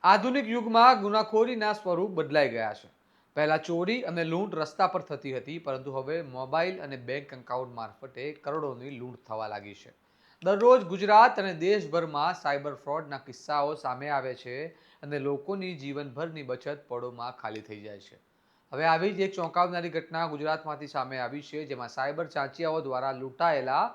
આધુનિક યુગમાં ગુનાખોરીના સ્વરૂપ બદલાઈ ગયા છે। પહેલા ચોરી અને લૂંટ રસ્તા પર થતી હતી, પરંતુ હવે મોબાઈલ અને બેંક એકાઉન્ટ મારફતે કરોડોની લૂંટ થવા લાગી છે। દરરોજ ગુજરાત અને દેશભરમાં સાયબર ફ્રોડના કિસ્સાઓ સામે આવે છે અને લોકોની જીવનભરની બચત પળોમાં ખાલી થઈ જાય છે। હવે આવી જ એક ચોંકાવનારી ઘટના ગુજરાતમાંથી સામે આવી છે, જેમાં સાયબર ચાંચિયાઓ દ્વારા લૂંટાયેલા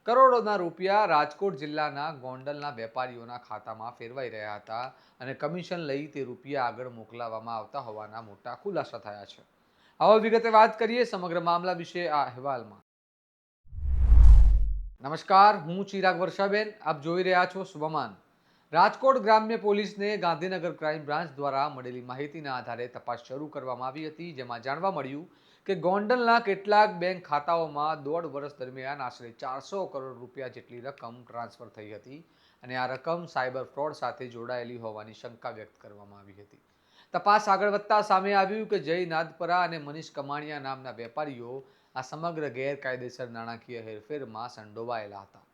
કરોડોના રૂપિયા રાજકોટ જિલ્લાના ગોંડલના વેપારીઓના ખાતામાં ફેરવાઈ રહ્યા હતા અને કમિશન લઈ તે રૂપિયા આગળ મોકલાવવામાં આવતા હોવાના મોટા ખુલાસા થયા છે। આવો વિગતે વાત કરીએ સમગ્ર મામલા વિશે આ અહેવાલમાં। નમસ્કાર, હું ચિરાગ વર્ષાબેન, આપ જોઈ રહ્યા છો શુભમાન। રાજકોટ ગ્રામ્ય પોલીસને ગાંધીનગર ક્રાઇમ બ્રાન્ચ દ્વારા મળેલી માહિતીના આધારે તપાસ શરૂ કરવામાં આવી હતી, જેમાં જાણવા મળ્યું કે ગોંડલના કેટલાક બેંક ખાતાઓમાં 1.5 વર્ષ દરમિયાન આશરે 400 કરોડ રૂપિયા જેટલી રકમ ટ્રાન્સફર થઈ હતી અને આ રકમ સાયબર ફ્રોડ સાથે જોડાયેલી હોવાની શંકા વ્યક્ત કરવામાં આવી હતી। તપાસ આગળ વધતા સામે આવ્યું કે જય નાદપરા અને મનીષ કમાણિયા નામના વેપારીઓ આ સમગ્ર ગેરકાયદેસર નાણાકીય હેરફેરમાં સંડોવાયેલા હતા।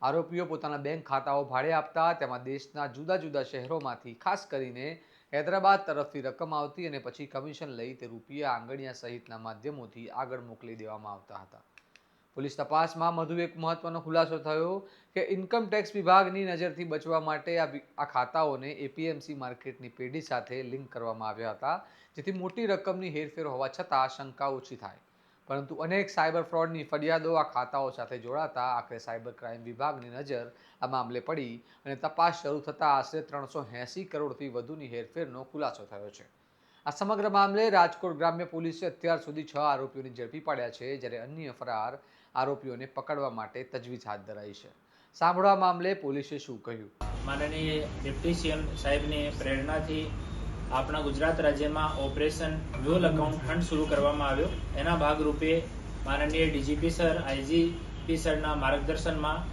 આરોપીઓ પોતાના બેંક ખાતાઓ ભાડે આપતા, તેમાં દેશના જુદા જુદા શહેરોમાંથી ખાસ કરીને હૈદરાબાદ તરફથી રકમ આવતી અને પછી કમિશન લઈ તે રૂપિયા આંગળીયા સહિતના માધ્યમોથી આગળ મોકલી દેવામાં આવતા હતા। પોલીસ તપાસમાં વધુ એક મહત્વનો ખુલાસો થયો કે ઇન્કમ ટેક્સ વિભાગની નજરથી બચવા માટે આ ખાતાઓને એપીએમસી માર્કેટની પેઢી સાથે લિંક કરવામાં આવ્યા હતા, જેથી મોટી રકમની હેરફેર હોવા છતાં શંકા ઓછી થાય। પરંતુ અનેક સાયબર ફ્રોડની ફરિયાદો આ ખાતાઓ સાથે જોડાતા આખરે સાયબર ક્રાઇમ વિભાગની નજર આ મામલે પડી અને તપાસ શરૂ થતાં આશરે 380 કરોડથી વધુની હેરફેરનો ખુલાસો થયો છે। આ સમગ્ર મામલે રાજકોટ ગ્રામ્ય પોલીસે અત્યાર સુધી 6 આરોપીઓને ઝડપી પાડ્યા છે, જ્યારે અન્ય ફરાર આરોપીઓને પકડવા માટે તજવીજ હાથ ધરાઈ છે। સાંભળવા મામલે પોલીસે શું કહ્યું। માનનીય ડિપ્ટી સીએમ સાહેબની પ્રેરણાથી આપણા ગુજરાત રાજ્યમાં ઓપરેશન વ્યુઅલ એકાઉન્ટ ફંડ શરૂ કરવામાં આવ્યો। એના ભાગરૂપે માનનીય ડીજીપી સર, આઈજીપી સરના માર્ગદર્શનમાં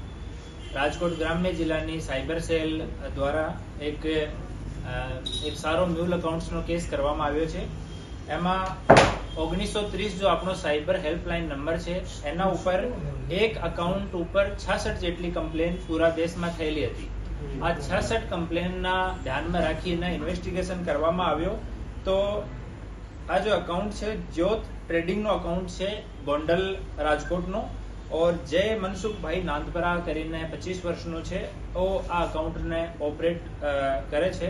રાજકોટ ગ્રામ્ય જિલ્લાની સાયબર સેલ દ્વારા એક સારો મ્યુલ એકાઉન્ટ્સનો કેસ કરવામાં આવ્યો છે। એમાં 1930 જો આપણો સાયબર હેલ્પલાઇન નંબર છે, એના ઉપર એક એકાઉન્ટ ઉપર 66 જેટલી કમ્પ્લેન પૂરા દેશમાં થયેલી હતી। આ 66 કમ્પ્લેનના ધ્યાનમાં રાખીને ઇન્વેસ્ટિગેશન કરવામાં આવ્યો તો આ જો એકાઉન્ટ છે જ્યોત ટ્રેડિંગનો એકાઉન્ટ છે ગોંડલ રાજકોટનો, और जय मनसुखभाई नांदपरा કરીને 25 વર્ષનો છે, वो આ એકાઉન્ટને ઓપરેટ કરે છે।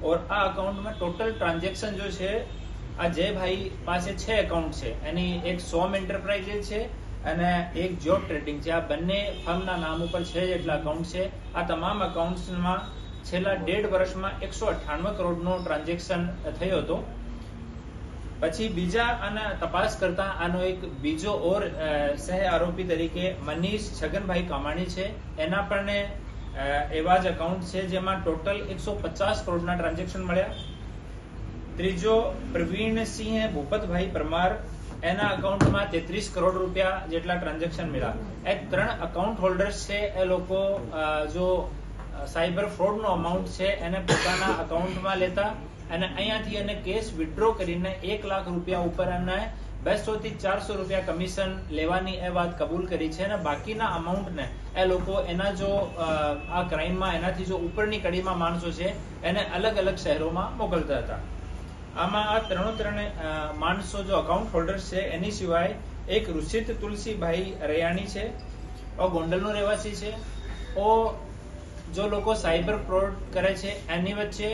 और આ એકાઉન્ટમાં ટોટલ ટ્રાન્ઝેક્શન જો છે, આ જયભાઈ પાસે 6 એકાઉન્ટ છે, એની એક સોમ એન્ટરપ્રાઇઝ છે અને એક જોબ ટ્રેડિંગ છે। આ બંને ફર્મના નામ ઉપર 6 જેટલા એકાઉન્ટ છે। આ તમામ એકાઉન્ટ્સમાં છેલ્લા 1.5 વર્ષમાં 198 કરોડનો ટ્રાન્ઝેક્શન થયો હતો। પછી બીજા આના તપાસ કરતા આનો એક બીજો ઓર સહ આરોપી તરીકે મનીષ છગનભાઈ કામાણી છે, એના પણ એવા જ એકાઉન્ટ છે જેમાં ટોટલ 150 કરોડના ટ્રાન્ઝેક્શન મળ્યા। ત્રીજો પ્રવીણસિંહ ભૂપતભાઈ પરમાર, એના એકાઉન્ટમાં 33 કરોડ રૂપિયા જેટલા ટ્રાન્ઝેક્શન મળ્યા। એ 3 એકાઉન્ટ હોલ્ડર્સ છે, એ લોકો જો સાયબર ફ્રોડનો અમાઉન્ટ છે એને પોતાના એકાઉન્ટમાં લેતા અને અહીંયાથી એને કેશ વિથડ્રો કરીને 1 લાખ રૂપિયા ઉપર એને 200 થી 400 રૂપિયા કમિશન લેવાની એ વાત કબૂલ કરી છે અને બાકીના અમાઉન્ટને એ લોકો એના જો આ ક્રાઇમમાં એનાથી જો ઉપરની કડીમાં માણસો છે એને અલગ અલગ શહેરોમાં મોકલતા હતા। આમાં આ ત્રણે માણસો જો એકાઉન્ટ હોલ્ડર્સ છે, એની સિવાય એક ઋષિત તુલસીભાઈ રૈયાણી છે, ઓ ગોંડલનો રહેવાસી છે। ઓ જો લોકો સાયબર ફ્રોડ કરે છે એની વચ્ચે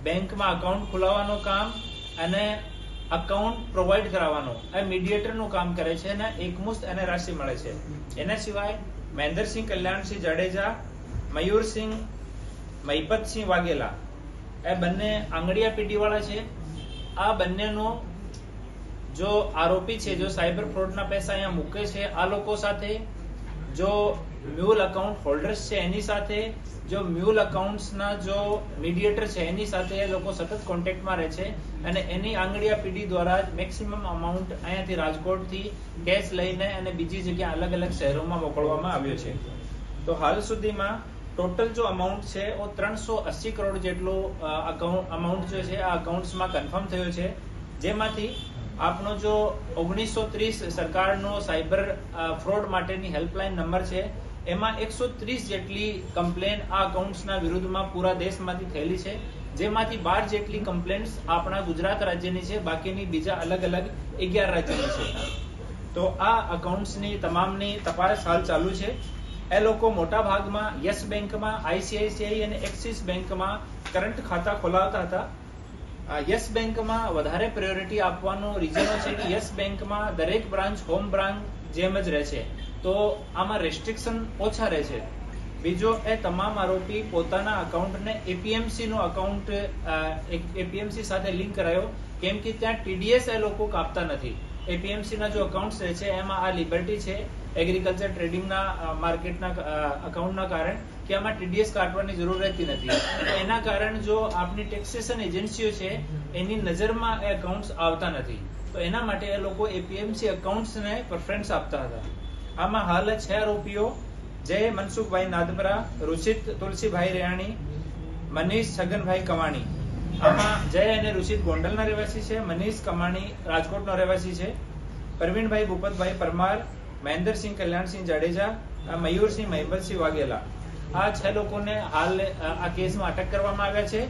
બેંકમાં એકાઉન્ટ ખોલાવવાનું કામ અને એકાઉન્ટ પ્રોવાઈડ કરાવવાનું એ મીડિયેટરનું કામ કરે છે અને એકમુસ્ત એને રાશિ મળે છે। એના સિવાય મહેન્દ્રસિંહ કલ્યાણસિંહ જાડેજા, મયુરસિંહ મહિપતસિંહ વાઘેલા, એ બંને આંગળીયા પેઢીવાળા છે। આ બંનેનો જો આરોપી છે, જો સાયબર ફ્રોડના પૈસા અહીંયા મૂકે છે, આ લોકો સાથે જો મ્યુલ એકાઉન્ટ હોલ્ડર્સ છે એની સાથે, જો મ્યુલ એકાઉન્ટ્સના જો મીડિયેટર છે એની સાથે એ લોકો સતત કોન્ટેક્ટમાં રહે છે અને એની આંગળીયા પેઢી દ્વારા મેક્સિમમ અમાઉન્ટ અહીંયાથી રાજકોટથી કેશ લઈને અને બીજી જગ્યા અલગ અલગ શહેરોમાં મોકલવામાં આવ્યો છે। તો હાલ સુધીમાં ટોટલ જો અમાઉન્ટ છે એ 380 કરોડ જેટલો અમાઉન્ટ જો છે આ એકાઉન્ટ્સમાં કન્ફર્મ થયો છે, જેમાંથી આપનો જો 1930 સરકારનો સાયબર ફ્રોડ માટેની હેલ્પલાઇન નંબર છે, એમાં 130 જેટલી કમ્પ્લેન આ એકાઉન્ટ્સના વિરુદ્ધમાં પૂરા દેશમાંથી થયેલી છે જેમાંથી 12 જેટલી કમ્પ્લેન્ટ્સ આપણા ગુજરાત રાજ્યની છે, બાકીની બીજા અલગ અલગ 11 રાજ્યોની છે. તો આ અકાઉન્ટ્સની તમામની તપાસ હાલ ચાલુ છે. એ લોકો મોટા ભાગમાં યસ બેંકમાં, આઈસીઆઈસીઆઈ અને એક્સિસ બેંકમાં કરંટ ખાતા ખોલાવતા હતા. યસ બેંકમાં વધારે પ્રાયોરિટી આપવાનો રીઝનો છે કે યસ બેંકમાં દરેક બ્રાન્ચ હોમ બ્રાન્ચ જેમ જ રહે છે, તો આમાં રેસ્ટ્રિક્શન ઓછા રહે છે. બીજો, એ તમામ આરોપી પોતાના અકાઉન્ટને એપીએમસી નો અકાઉન્ટ એપીએમસી સાથે લિંક કરાયો, કેમ કે ત્યાં ટીડીએસ એ લોકો કાપતા નથી. એપીએમસી ના જો અકાઉન્ટ્સ રહે છે એમાં આ લિબર્ટી છે એગ્રીકલ્ચર ટ્રેડિંગના માર્કેટના અકાઉન્ટના કારણે કે આમાં ટીડીએસ કાઢવાની જરૂર રહેતી નથી. એના કારણે જો આપની ટેક્સેશન એજન્સીઓ છે એની નજરમાં એ અકાઉન્ટ્સ આવતા નથી, તો એના માટે એ લોકો એપીએમસી અકાઉન્ટ્સને પ્રેફરન્સ આપતા હતા. આમાં હાલ 6 આરોપીઓ જય મનસુખભાઈ નાદપરા, રુચિત તુલસીભાઈ રેયાણી, મનીષ છગનભાઈ કમાણી. આમાં જય અને રુચિત ગોંડલના રહેવાસી છે, મનીષ કમાણી રાજકોટનો રહેવાસી છે, પ્રવીણભાઈ ભૂપતભાઈ પરમાર, મહેન્દ્રસિંહ કલ્યાણસિંહ જાડેજા, મયુરસિંહ મહિબતસિંહ વાઘેલા. આ 6 લોકોને હાલ આ કેસમાં અટક કરવામાં આવ્યા છે.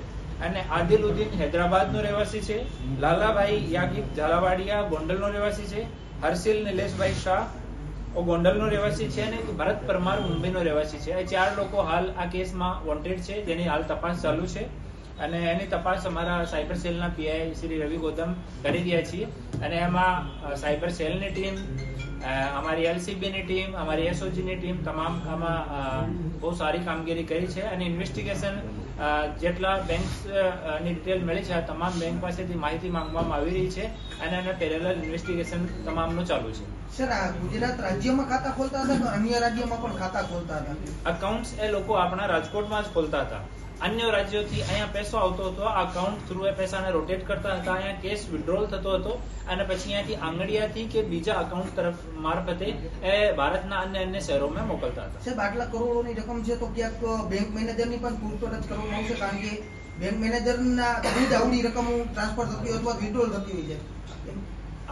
અને આદિલુદ્દીન હૈદરાબાદનો રહેવાસી છે, લાલાભાઈ યાકીબ ઝાલાવાડિયા ગોંડલનો રહેવાસી છે, હર્ષિલ નિલેશભાઈ શાહ ગોંડલનો રહેવાસી છે અને ભરત પરમાર મુંબઈનો રહેવાસી છે. એ 4 લોકો હાલ આ કેસમાં વોન્ટેડ છે, જેની હાલ તપાસ ચાલુ છે. અને એની તપાસ અમારા સાયબર સેલના પીઆઈ શ્રી રવિ ગૌતમ કરી રહ્યા છીએ. અને એમાં સાયબર સેલની ટીમ, અમારી એલસીબીની ટીમ, અમારી એસઓજીની ટીમ તમામ આમાં બહુ સારી કામગીરી કરી છે. અને ઇન્વેસ્ટિગેશન જેટલા બેંકની ડિટેલ મળી છે, આ તમામ બેંક પાસેથી માહિતી માંગવામાં આવી રહી છે અને એને પેરેલલ ઇન્વેસ્ટિગેશન તમામનું ચાલુ છે. સર, આ ગુજરાત રાજ્યમાં ખાતા ખોલતા હતા કે અન્ય રાજ્યોમાં પણ ખાતા ખોલતા હતા? અકાઉન્ટ્સ એ લોકો આપણા રાજકોટમાં જ ખોલતા હતા. અન્ય રાજ્યોથી અહીંયા પૈસો આવતો હતો, આ અકાઉન્ટ થ્રુ એ પૈસાને રોટેટ કરતા હતા, અહીંયા કેશ વિડ્રોલ થતો હતો અને પછી અહીંયાથી આંગળીયાથી કે બીજા અકાઉન્ટ તરફ મારફતે એ ભારતના અન્ય શહેરોમાં મોકલતા હતા. સાહેબ, આટલા કરોડોની રકમ છે તો ક્યાંક બેંક મેનેજરની પણ પૂછપરછ કરવામાં આવશે, કારણ કે બેંક મેનેજરના જ આવડી રકમ ટ્રાન્સફર થતી હોય અથવા વિડ્રોલ થતી હોય છે.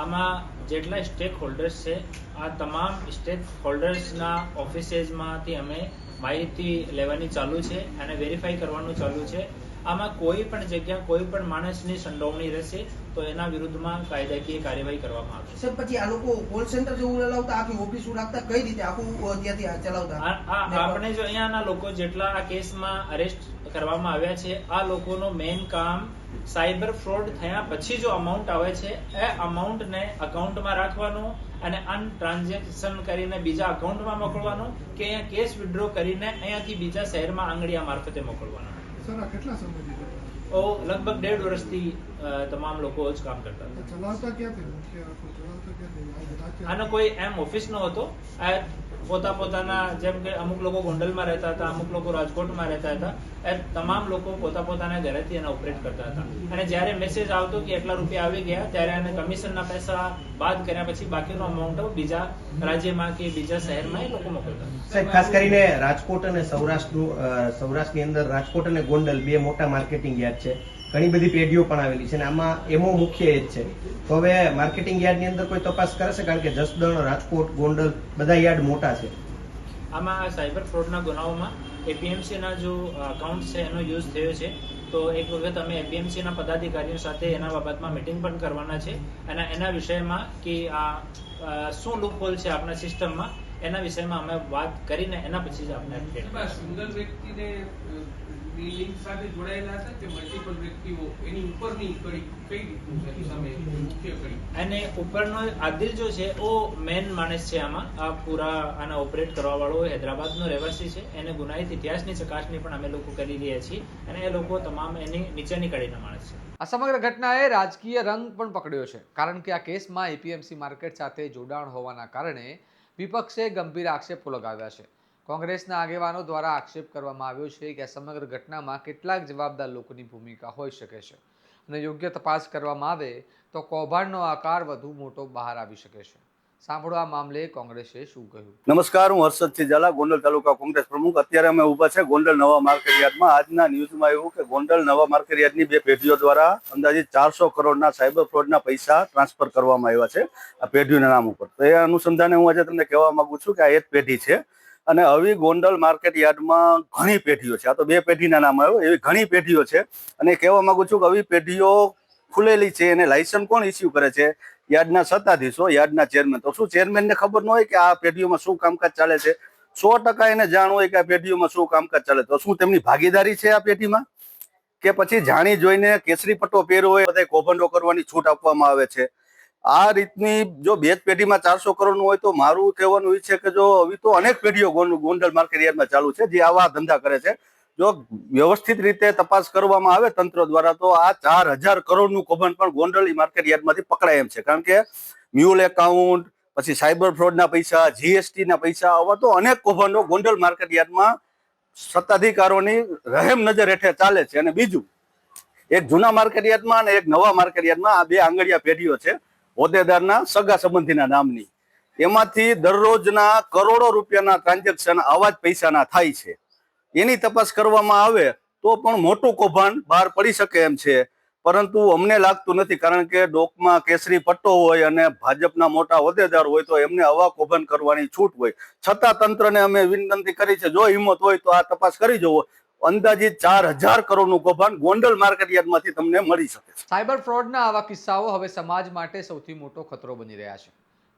આમાં જેટલા સ્ટેક હોલ્ડર્સ છે, આ તમામ સ્ટેક હોલ્ડર્સના ઓફિસેસમાંથી અમે માહિતી લેવાની ચાલુ છે અને વેરીફાઈ કરવાનું ચાલુ છે. આમાં કોઈ પણ જગ્યા કોઈ પણ માણસની સંડોવણી રહેશે તો એના વિરુદ્ધમાં કાયદાકીય કાર્યવાહી કરવામાં આવશે. સર, પછી આ લોકો કોલ સેન્ટર જેવું ચલાવતા, આખી ઓફિસ રાખતા, કઈ રીતે આખું ત્યાંથી ચલાવતા? આપણે જો અહીંયાના લોકો જેટલા આ કેસમાં અરેસ્ટ કરવામાં આવ્યા છે, આ લોકોનો મેઇન કામ સાયબર ફ્રોડ થયા પછી જો અમાઉન્ટ આવે છે એ અમાઉન્ટને અકાઉન્ટમાં રાખવાનું અને ટ્રાન્ઝેક્શન કરીને બીજા અકાઉન્ટમાં મોકલવાનું કે અહીંયા કેશ વિડ્રો કરીને અહીંયાથી બીજા શહેરમાં આંગળીયા મારફતે મોકલવાનું. સર, આ કેટલા સમયથી લગભગ 1.5 વર્ષથી તમામ લોકો જ કામ કરતા હતા. ચલાવતા ક્યાંથી? આનો કોઈ એમ ઓફિસ નો હતો. આ પોતાના જેમ કે અમુક લોકો ગોંડલમાં રહેતા હતા, અમુક લોકો રાજકોટમાં રહેતા હતા, એ તમામ લોકો પોતાના ઘરેથી એને ઓપરેટ કરતા હતા. અને જ્યારે મેસેજ આવતો કે એટલા રૂપિયા આવી ગયા, ત્યારે એને કમિશનના પૈસા બાદ કર્યા પછી બાકીનો અમાઉન્ટ બીજા રાજ્યમાં કે બીજા શહેરમાં એ લોકો મોકલતા. સાહેબ, ખાસ કરીને રાજકોટ અને સૌરાષ્ટ્રની અંદર રાજકોટ અને ગોંડલ 2 મોટા માર્કેટિંગ યાર્ડ છે. ઘણી બધી પેઢીઓ પણ આવેલી છે અને આમાં એમો મુખ્ય એ જ છે. તો હવે માર્કેટિંગ યાર્ડની અંદર કોઈ તપાસ કરશે, કારણ કે જસદણ, રાજકોટ, ગોંડલ બધા યાર્ડ મોટા છે. આમાં સાયબર ફ્રોડના ગુનાઓમાં એપીએમસીના જો અકાઉન્ટ છે એનો યુઝ થયો છે, તો એક વખત અમે એપીએમસીના પદાધિકારીઓ સાથે એના બાબતમાં મીટિંગ પણ કરવાના છે અને એના વિષયમાં કે આ શું લૂપહોલ છે આપણા સિસ્ટમમાં, એના વિષયમાં અમે વાત કરીને એના પછી જ આપણે સિંગલ વ્યક્તિને લિંક સાથે જોડાયેલા હતા કે મલ્ટિપલ વ્યક્તિઓ એની ઉપરની કડી કઈ રીતનું છે, એની સામે મુખ્ય કડી અને ઉપરનો આદિલ જો છે ઓ મેન માણસ છે. આમાં આ પૂરા આને ઓપરેટ કરવા વાળો હૈદરાબાદનો રહેવાસી છે. એને ગુનાહિત ઇતિહાસની ચકાસણી પણ અમે લોકો કરી રહ્યા છીએ અને એ લોકો તમામ એની નીચેની કડીના માણસ છે. આ સમગ્ર ઘટનાએ રાજકીય રંગ પણ પકડ્યો છે, કારણ કે આ કેસમાં એપીએમસી માર્કેટ સાથે જોડાણ હોવાના કારણે વિપક્ષે ગંભીર આક્ષેપો લગાવ્યા છે. કોંગ્રેસના આગેવાનો દ્વારા આક્ષેપ કરવામાં આવ્યો છે કે આ સમગ્ર ઘટનામાં કેટલાક જવાબદાર લોકોની ભૂમિકા હોઈ શકે છે અને યોગ્ય તપાસ કરવામાં આવે તો કૌભાંડનો આકાર વધુ મોટો બહાર આવી શકે છે. સાંભળો આ મામલે કોંગ્રેસે શું કહ્યું. નમસ્કાર, હું હર્ષદસિંહ ઝાલા, ગોંડલ તાલુકા કોંગ્રેસ પ્રમુખ. અત્યારે અમે ઊભા છે ગોંડલ નવા માર્કેટ યાર્ડમાં. આજના ન્યૂઝમાં એવું કે ગોંડલ નવા માર્કેટ યાર્ડની 2 પેઢીઓ દ્વારા અંદાજિત 400 કરોડના સાયબર ફ્રોડના પૈસા ટ્રાન્સફર કરવામાં આવ્યા છે આ પેઢીઓના નામ ઉપર. તો એ અનુસંધાને હું આજે તમને કહેવા માંગુ છું કે આ એક પેઢી છે અને આવી ગોંડલ માર્કેટ યાર્ડમાં ઘણી પેઢીઓ છે. આ તો 2 પેઢીના નામ આવ્યો, એવી ઘણી પેઢીઓ છે. અને કહેવા માંગુ છું કે આવી પેઢીઓ ખુલેલી છે અને લાયસન્સ કોણ ઇસ્યુ કરે છે? યાર્ડના સત્તાધીશો, યાર્ડના ચેરમેન. તો શું ચેરમેનને ખબર ન હોય કે આ પેઢીઓમાં શું કામકાજ ચાલે છે? 100% એને જાણ હોય કે આ પેઢીઓમાં શું કામકાજ ચાલે. તો શું તેમની ભાગીદારી છે આ પેઢીમાં? કે પછી જાણી જોઈને કેસરી પટ્ટો પહેર્યો હોય બધા કૌભાંડો કરવાની છૂટ આપવામાં આવે છે? આ રીતની જો 2 જ પેઢીમાં 400 કરોડનું હોય તો મારું કહેવાનું એ છે કે જો હવે તો અનેક પેઢીઓ ગોંડલ માર્કેટ યાર્ડમાં ચાલુ છે જે આવા ધંધા કરે છે. જો વ્યવસ્થિત રીતે તપાસ કરવામાં આવે તંત્ર દ્વારા તો આ 4000 કરોડનું કૌભાંડ પણ ગોંડલ માર્કેટ યાર્ડમાંથી પકડાય એમ છે. કારણ કે મ્યુલ એકાઉન્ટ, પછી સાયબર ફ્રોડના પૈસા, જીએસટીના પૈસા, આવા તો અનેક કૌભાંડો ગોંડલ માર્કેટ યાર્ડમાં સત્તાધિકારોની રહેમ નજર હેઠળ ચાલે છે. અને બીજું, એક જૂના માર્કેટ યાર્ડમાં અને એક નવા માર્કેટ યાર્ડમાં આ 2 આંગળિયા પેઢીઓ છે હોદ્દેદારના સગા સંબંધીના નામની. એમાંથી દરરોજના કરોડો રૂપિયાના ટ્રાન્ઝેક્શન આવા જ પૈસાના થાય છે. એની તપાસ કરવામાં આવે તો પણ મોટું કૌભાંડ બહાર પડી શકે એમ છે. પરંતુ અમને લાગતું નથી, કારણ કે ડોકમાં કેસરી પટ્ટો હોય અને ભાજપના મોટા હોદ્દેદાર હોય તો એમને આવા કૌભાંડ કરવાની છૂટ હોય. છતાં તંત્રને અમે વિનંતી કરી છે, જો હિંમત હોય તો આ તપાસ કરી જુઓ. અંદાજિત 4000 કરોડનું કૌભાંડ ગોંડલ માર્કેટ યાર્ડમાંથી તમને મળી શકે છે. સાયબર ફ્રોડના આવા કિસ્સાઓ હવે સમાજ માટે સૌથી મોટો ખતરો બની રહ્યા છે.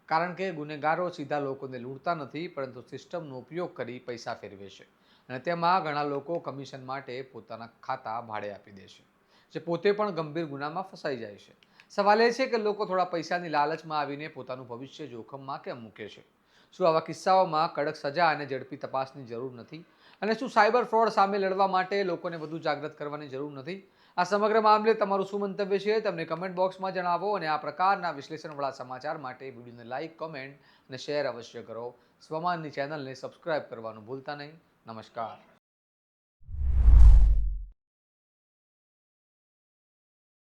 કારણ કે ગુનેગારો સીધા લોકોને લૂંટતા નથી, પરંતુ સિસ્ટમનો ઉપયોગ કરી પૈસા ફેરવે છે. અને તેમાં ઘણા લોકો કમિશન માટે પોતાના ખાતા ભાડે આપી દે છે, જે પોતે પણ ગંભીર ગુનામાં ફસાઈ જાય છે. સવાલ એ છે કે લોકો થોડા પૈસાની લાલચમાં આવીને પોતાનું ભવિષ્ય જોખમમાં કેમ મૂકે છે? શું આવા કિસ્સાઓમાં કડક સજા અને ઝડપી તપાસની જરૂર નથી? અને શું સાયબર ફ્રોડ સામે લડવા માટે લોકોને વધુ જાગૃત કરવાની જરૂર નથી? આ સમગ્ર મામલે તમારું શું મંતવ્ય છે? તમને કમેન્ટ બોક્સમાં જણાવો. અને આ પ્રકારના વિશ્લેષણવાળા સમાચાર માટે વિડીયોને લાઇક, કમેન્ટ અને શેર અવશ્ય કરો. સ્વમાનની ચેનલને સબસ્ક્રાઇબ કરવાનું ભૂલતા નહીં. નમસ્કાર.